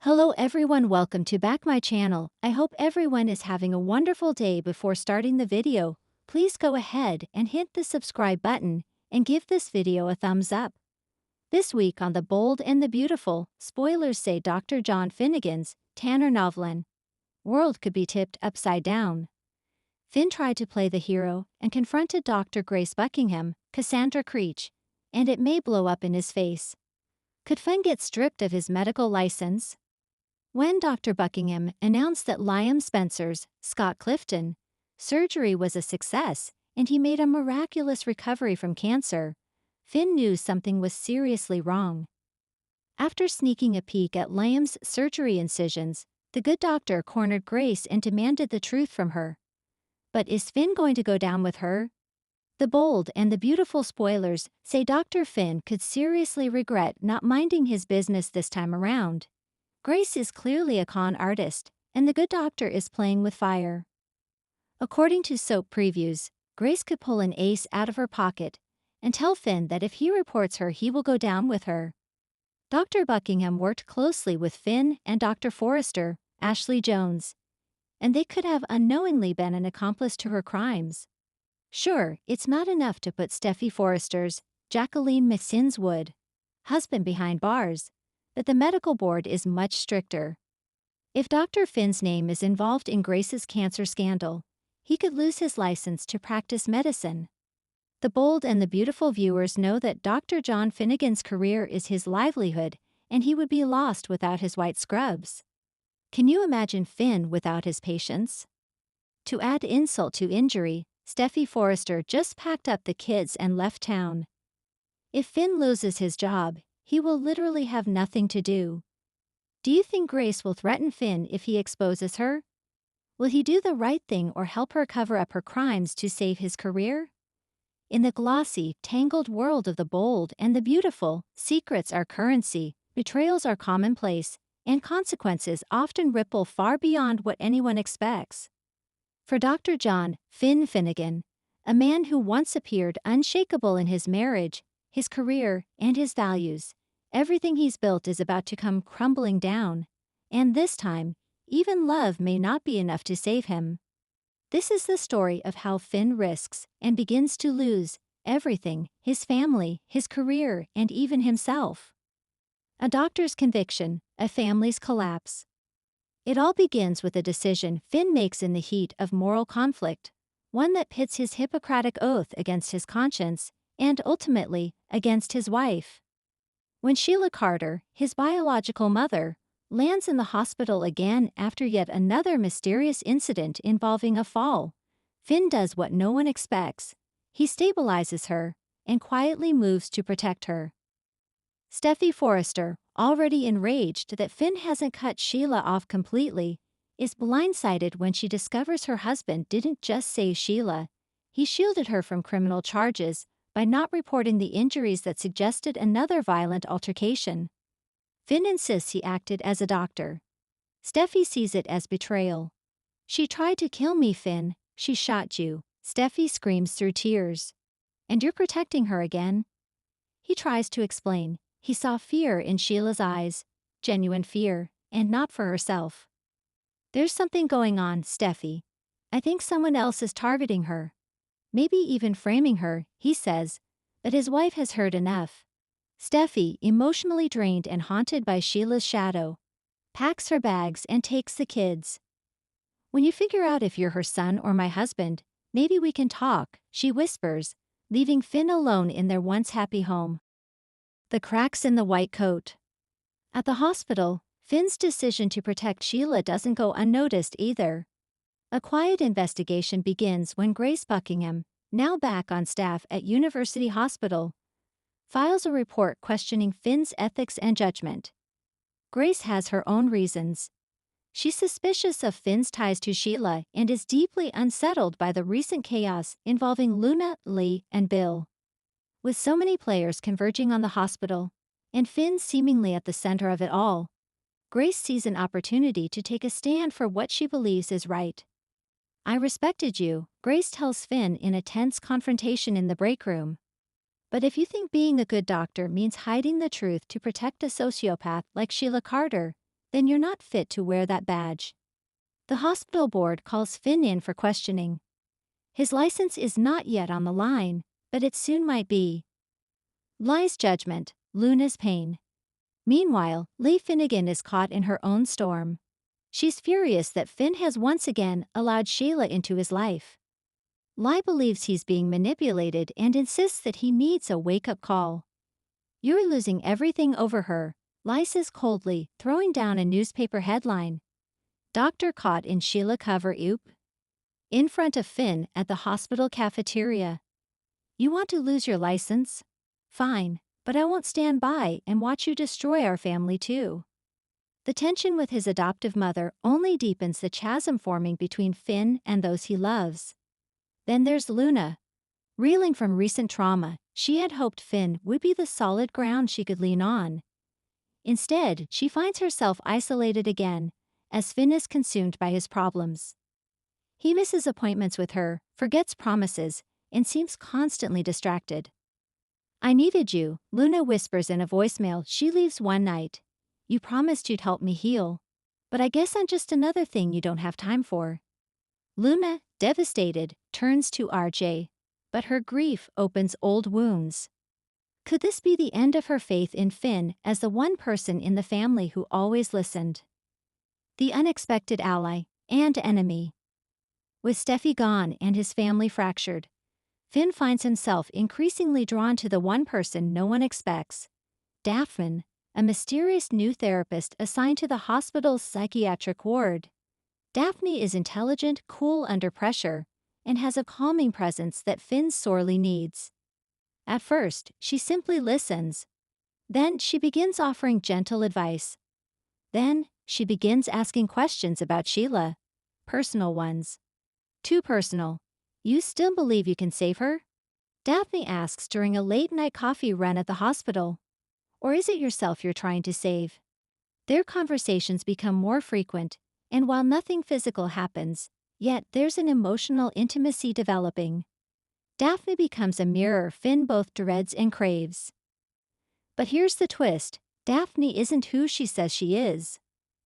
Hello everyone, welcome to back my channel. I hope everyone is having a wonderful day. Before starting the video, please go ahead and hit the subscribe button and give this video a thumbs up. This week on The Bold and the Beautiful, spoilers say Dr. John Finnegan's Tanner Novlan world could be tipped upside down. Finn tried to play the hero and confronted Dr. Grace Buckingham, Cassandra Creech, and it may blow up in his face. Could Finn get stripped of his medical license? When Dr. Buckingham announced that Liam Spencer's, Scott Clifton, surgery was a success and he made a miraculous recovery from cancer, Finn knew something was seriously wrong. After sneaking a peek at Liam's surgery incisions, the good doctor cornered Grace and demanded the truth from her. But is Finn going to go down with her? The Bold and the Beautiful spoilers say Dr. Finn could seriously regret not minding his business this time around. Grace is clearly a con artist, and the good doctor is playing with fire. According to soap previews, Grace could pull an ace out of her pocket and tell Finn that if he reports her, he will go down with her. Dr. Buckingham worked closely with Finn and Dr. Forrester, Ashley Jones, and they could have unknowingly been an accomplice to her crimes. Sure, it's not enough to put Steffy Forrester's, Jacqueline McSinswood, husband behind bars, but the medical board is much stricter. If Dr. Finn's name is involved in Grace's cancer scandal, he could lose his license to practice medicine. The Bold and the Beautiful viewers know that Dr. John Finnegan's career is his livelihood, and he would be lost without his white scrubs. Can you imagine Finn without his patients? To add insult to injury, Steffy Forrester just packed up the kids and left town. If Finn loses his job, he will literally have nothing to do. Do you think Grace will threaten Finn if he exposes her? Will he do the right thing or help her cover up her crimes to save his career? In the glossy, tangled world of the Bold and the Beautiful, secrets are currency, betrayals are commonplace, and consequences often ripple far beyond what anyone expects. For Dr. John Finn Finnegan, a man who once appeared unshakable in his marriage, his career, and his values, everything he's built is about to come crumbling down, and this time, even love may not be enough to save him. This is the story of how Finn risks and begins to lose everything: his family, his career, and even himself. A doctor's conviction, a family's collapse. It all begins with a decision Finn makes in the heat of moral conflict, one that pits his Hippocratic oath against his conscience and ultimately against his wife. When Sheila Carter, his biological mother, lands in the hospital again after yet another mysterious incident involving a fall, Finn does what no one expects. He stabilizes her and quietly moves to protect her. Steffy Forrester, already enraged that Finn hasn't cut Sheila off completely, is blindsided when she discovers her husband didn't just save Sheila, he shielded her from criminal charges by not reporting the injuries that suggested another violent altercation. Finn insists he acted as a doctor. Steffy sees it as betrayal. "She tried to kill me, Finn. She shot you," Steffy screams through tears. "And you're protecting her again?" He tries to explain. He saw fear in Sheila's eyes, genuine fear, and not for herself. "There's something going on, Steffy. I think someone else is targeting her. Maybe even framing her," he says, but his wife has heard enough. Steffy, emotionally drained and haunted by Sheila's shadow, packs her bags and takes the kids. "When you figure out if you're her son or my husband, maybe we can talk," she whispers, leaving Finn alone in their once happy home. The cracks in the white coat. At the hospital, Finn's decision to protect Sheila doesn't go unnoticed either. A quiet investigation begins when Grace Buckingham, now back on staff at University Hospital, files a report questioning Finn's ethics and judgment. Grace has her own reasons. She's suspicious of Finn's ties to Sheila and is deeply unsettled by the recent chaos involving Luna, Lee, and Bill. With so many players converging on the hospital, and Finn seemingly at the center of it all, Grace sees an opportunity to take a stand for what she believes is right. "I respected you," Grace tells Finn in a tense confrontation in the break room. "But if you think being a good doctor means hiding the truth to protect a sociopath like Sheila Carter, then you're not fit to wear that badge. The hospital board calls Finn in for questioning. His license is not yet on the line, but it soon might be. Lie's judgment, Luna's pain. Meanwhile, Lee Finnegan is caught in her own storm. She's furious that Finn has once again allowed Sheila into his life. Lie believes he's being manipulated and insists that he needs a wake-up call. "You're losing everything over her," Lie says coldly, throwing down a newspaper headline. "Doctor caught in Sheila cover oop." In front of Finn at the hospital cafeteria. "You want to lose your license? Fine, but I won't stand by and watch you destroy our family too." The tension with his adoptive mother only deepens the chasm forming between Finn and those he loves. Then there's Luna. Reeling from recent trauma, she had hoped Finn would be the solid ground she could lean on. Instead, she finds herself isolated again, as Finn is consumed by his problems. He misses appointments with her, forgets promises, and seems constantly distracted. "I needed you," Luna whispers in a voicemail she leaves one night. "You promised you'd help me heal. But I guess I'm just another thing you don't have time for." Luna, devastated, turns to RJ. But her grief opens old wounds. Could this be the end of her faith in Finn as the one person in the family who always listened? The unexpected ally and enemy. With Steffi gone and his family fractured, Finn finds himself increasingly drawn to the one person no one expects. Daphne, a mysterious new therapist assigned to the hospital's psychiatric ward. Daphne is intelligent, cool under pressure, and has a calming presence that Finn sorely needs. At first, she simply listens. Then she begins offering gentle advice. Then she begins asking questions about Sheila. Personal ones. Too personal. "You still believe you can save her?" Daphne asks during a late-night coffee run at the hospital. "Or is it yourself you're trying to save?" Their conversations become more frequent, and while nothing physical happens, yet there's an emotional intimacy developing. Daphne becomes a mirror Finn both dreads and craves. But here's the twist: Daphne isn't who she says she is.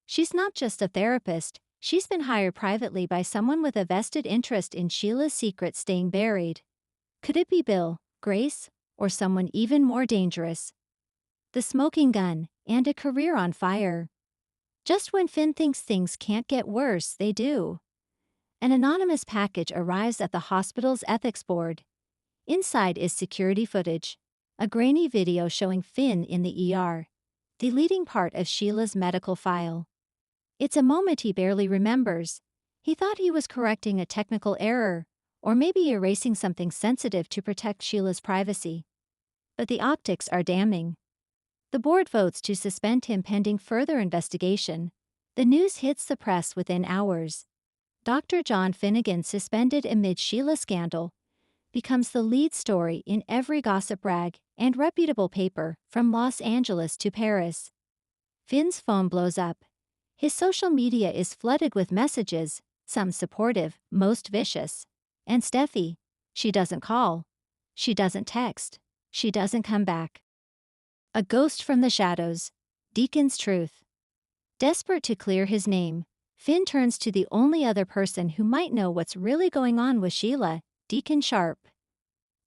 She's not just a therapist, she's been hired privately by someone with a vested interest in Sheila's secret staying buried. Could it be Bill, Grace, or someone even more dangerous? The smoking gun, and a career on fire. Just when Finn thinks things can't get worse, they do. An anonymous package arrives at the hospital's ethics board. Inside is security footage. A grainy video showing Finn in the ER, deleting part of Sheila's medical file. It's a moment he barely remembers. He thought he was correcting a technical error, or maybe erasing something sensitive to protect Sheila's privacy. But the optics are damning. The board votes to suspend him pending further investigation. The news hits the press within hours. Dr. John Finnegan suspended amid Sheila scandal becomes the lead story in every gossip rag and reputable paper from Los Angeles to Paris. Finn's phone blows up. His social media is flooded with messages, some supportive, most vicious. And Steffi, she doesn't call. She doesn't text. She doesn't come back. A ghost from the shadows. Deacon's truth. Desperate to clear his name, Finn turns to the only other person who might know what's really going on with Sheila, Deacon Sharp.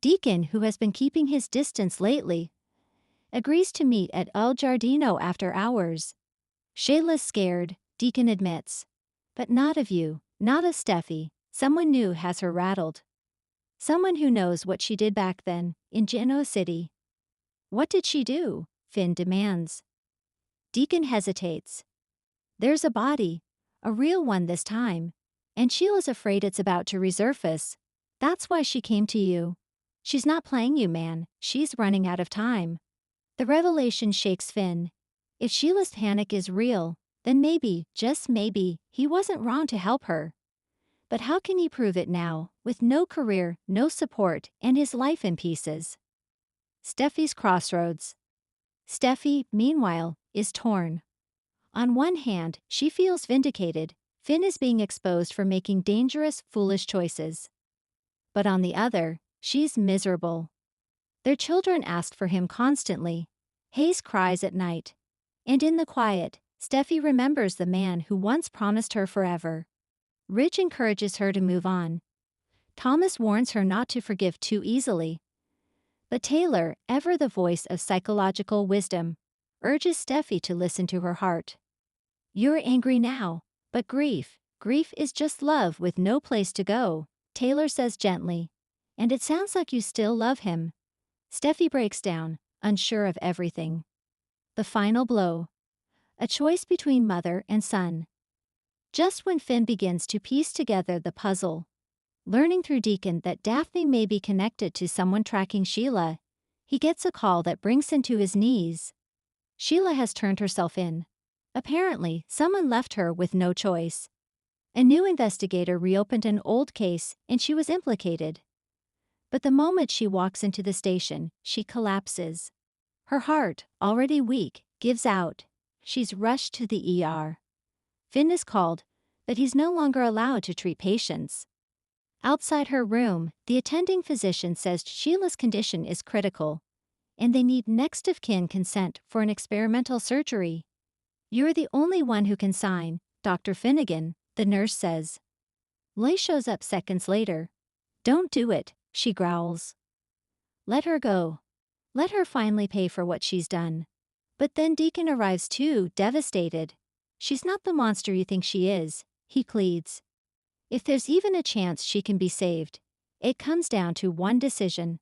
Deacon, who has been keeping his distance lately, agrees to meet at El Giardino after hours. Sheila's scared, Deacon admits. But not of you, not of Steffi. Someone new has her rattled. Someone who knows what she did back then, in Genoa City. What did she do? Finn demands. Deacon hesitates. There's a body, a real one this time, and Sheila's afraid it's about to resurface. That's why she came to you. She's not playing you, man, she's running out of time. The revelation shakes Finn. If Sheila's panic is real, then maybe, just maybe, he wasn't wrong to help her. But how can he prove it now, with no career, no support, and his life in pieces? Steffi's crossroads. Steffi, meanwhile, is torn. On one hand, she feels vindicated. Finn is being exposed for making dangerous, foolish choices. But on the other, she's miserable. Their children ask for him constantly. Hayes cries at night. And in the quiet, Steffi remembers the man who once promised her forever. Ridge encourages her to move on. Thomas warns her not to forgive too easily. But Taylor, ever the voice of psychological wisdom, urges Steffi to listen to her heart. You're angry now, but grief is just love with no place to go, Taylor says gently. And it sounds like you still love him. Steffi breaks down, unsure of everything. The final blow. A choice between mother and son. Just when Finn begins to piece together the puzzle, learning through Deacon that Daphne may be connected to someone tracking Sheila, he gets a call that brings him to his knees. Sheila has turned herself in. Apparently, someone left her with no choice. A new investigator reopened an old case and she was implicated. But the moment she walks into the station, she collapses. Her heart, already weak, gives out. She's rushed to the ER. Finn is called, but he's no longer allowed to treat patients. Outside her room, the attending physician says Sheila's condition is critical, and they need next of kin consent for an experimental surgery. You're the only one who can sign, Dr. Finnegan, the nurse says. Leigh shows up seconds later. Don't do it, she growls. Let her go. Let her finally pay for what she's done. But then Deacon arrives too, devastated. She's not the monster you think she is, he pleads. If there's even a chance she can be saved, it comes down to one decision.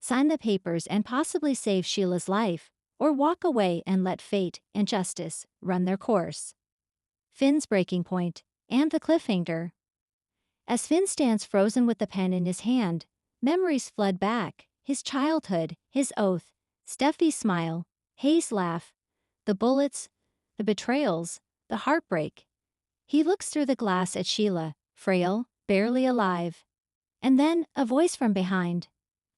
Sign the papers and possibly save Sheila's life, or walk away and let fate and justice run their course. Finn's breaking point, and the cliffhanger. As Finn stands frozen with the pen in his hand, memories flood back, his childhood, his oath, Steffi's smile, Hayes' laugh, the bullets, the betrayals, the heartbreak. He looks through the glass at Sheila, frail, barely alive. And then, a voice from behind.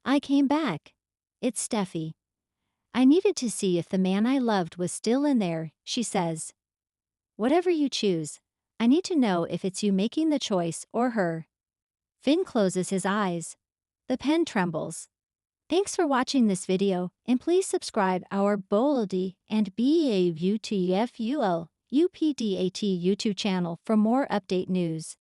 I came back. It's Steffi. I needed to see if the man I loved was still in there, she says. Whatever you choose, I need to know if it's you making the choice or her. Finn closes his eyes. The pen trembles. Thanks for watching this video, and please subscribe our Boldy and BAUTFUL UPDAT YouTube channel for more update news.